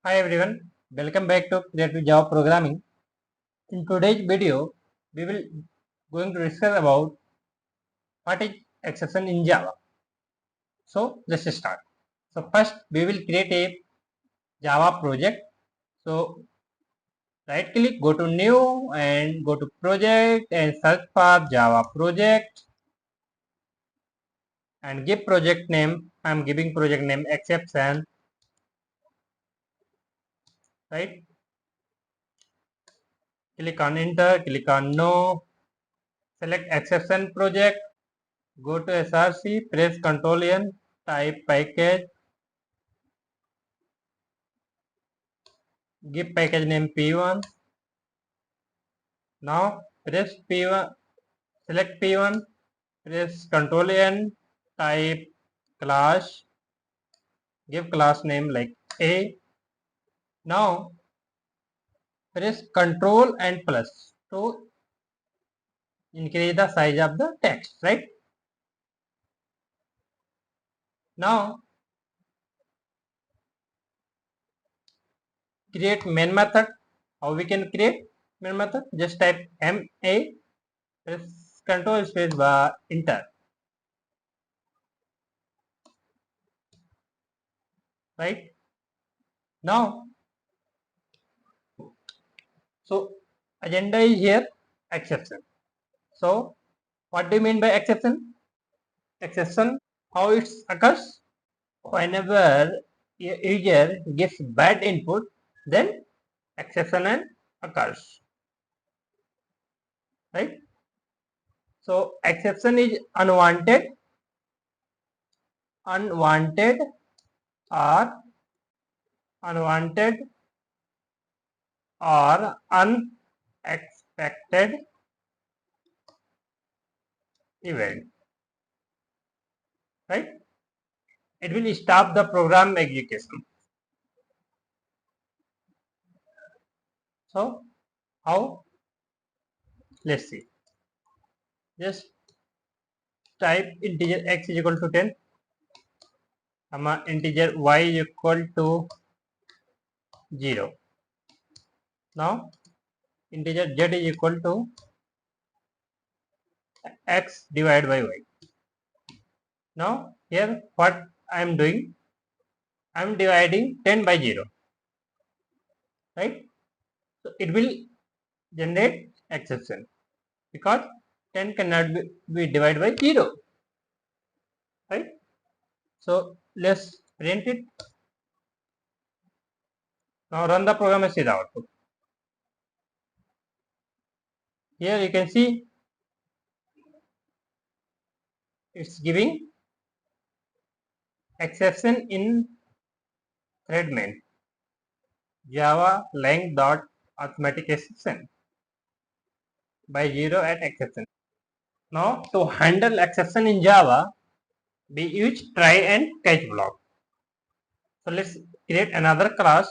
Hi everyone, welcome back to Creative Java Programming. In today's video, we will going to discuss about what is exception in Java. So let's start. So first we will create a Java project. So right click, go to new and go to project and search for Java project and give project name. I am giving project name exception, right? Click on enter, click on no, select exception project. Go to SRC, press Ctrl N, type package, give package name P1. Now press P1, select P1, press Ctrl N, type class, give class name like A. Now press Ctrl and plus to increase the size of the text, right? Now create main method. How we can create main method? Just type MA, press Ctrl space bar, enter, right? Now, so agenda is here exception. So what do you mean by exception? Exception, how it occurs? Whenever a user gives bad input, then exception and occurs, right? So exception is unwanted or unwanted or unexpected event, right? It will stop the program execution. So how? Let's see. Just type integer x is equal to 10, integer y is equal to 0. Now integer z is equal to x divided by y. Now here what I am doing, I am dividing 10 by 0, right? So it will generate exception because 10 cannot be divided by 0, right? So let's print it. Now run the program and see the output. Here you can see it's giving exception in thread main Java lang dot arithmetic exception by 0 at exception. Now to handle exception in Java, we use try and catch block. So let's create another class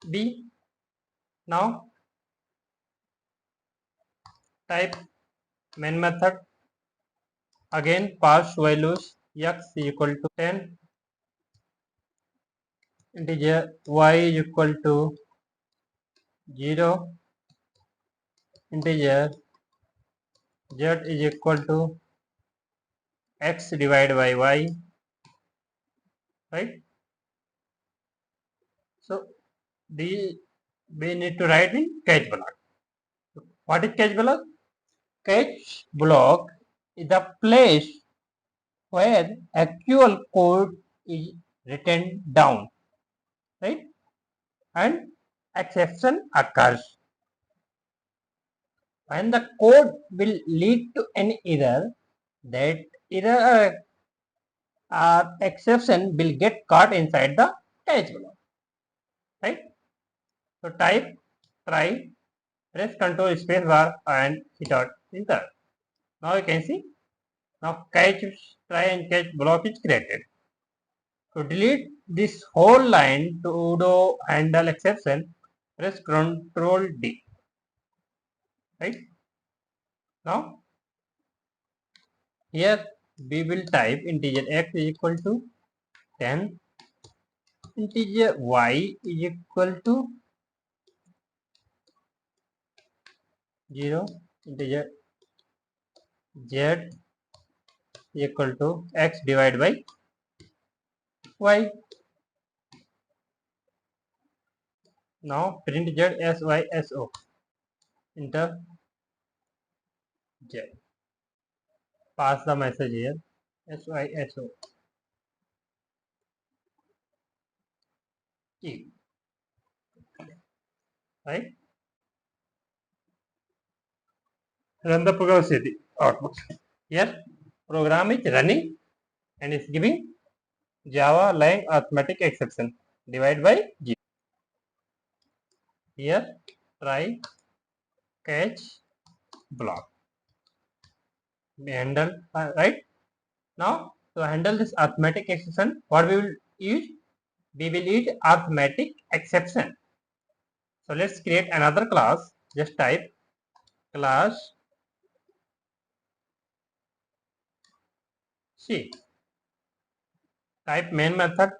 B. Now type main method, again pass values x is equal to 10, integer y is equal to 0, integer z is equal to x divided by y, right? So we need to write in catch block. What is catch block? Catch block is the place where actual code is written down, right? And exception occurs. When the code will lead to an error, that error or exception will get caught inside the catch block, right? So type try, press Ctrl space bar and hit out enter. Now you can see, now catch, try and catch block is created. To delete this whole line to do handle exception, press Ctrl D, right? Now here we will type integer x is equal to then integer y is equal to 0, integer z is equal to x divided by y. Now print z s y s o, enter z, pass the message here s y s o e, right? Run the program, see the output. Here program is running and is giving Java line arithmetic exception divide by 0. Here try catch block. We handle right. Now to handle this arithmetic exception, what we will use? We will use arithmetic exception. So let's create another class. Just type class C. Type main method,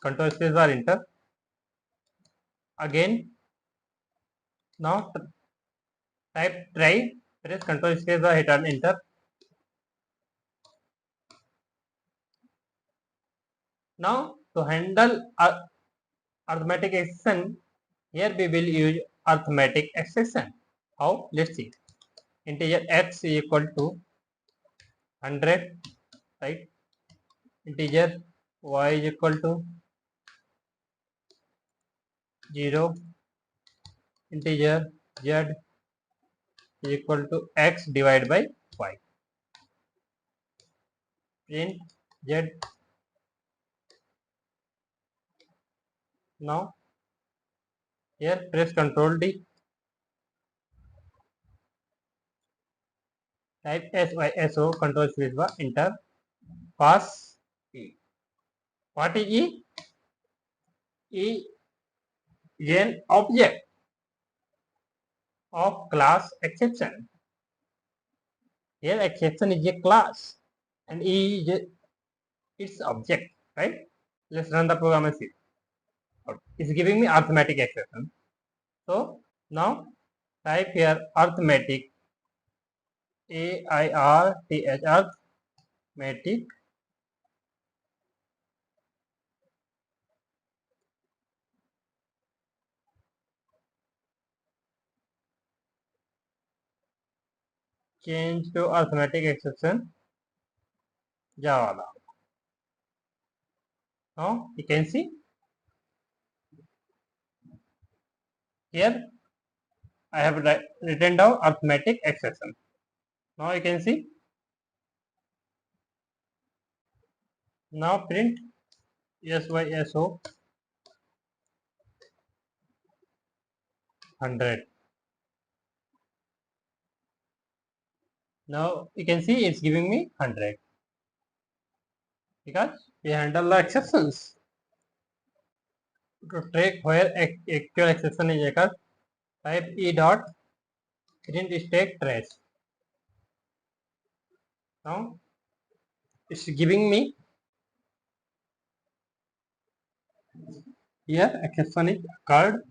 control space bar, enter. Again, now type try, press control space bar, hit enter. Now to handle arithmetic exception, here we will use arithmetic exception. How? Let's see. Integer x is equal to 100, right? Integer y is equal to 0. Integer z is equal to x divided by y. Print z. Now here press Ctrl D. Type SYSO, control space bar, enter. Pass E. What is E? E is an object of class exception. Here exception is a class and E is its object, right? Let's run the program and see. It's giving me arithmetic exception. So now type here arithmetic, AIRTH, arithmetic change to arithmetic exception Java. Now you can see here I have written down arithmetic exception. Now you can see. Now print SYSO 100. Now you can see it's giving me 100 because we handle the exceptions. To track where actual exception is occurred, type e dot print stack trace. Now it's giving me here exception is occurred.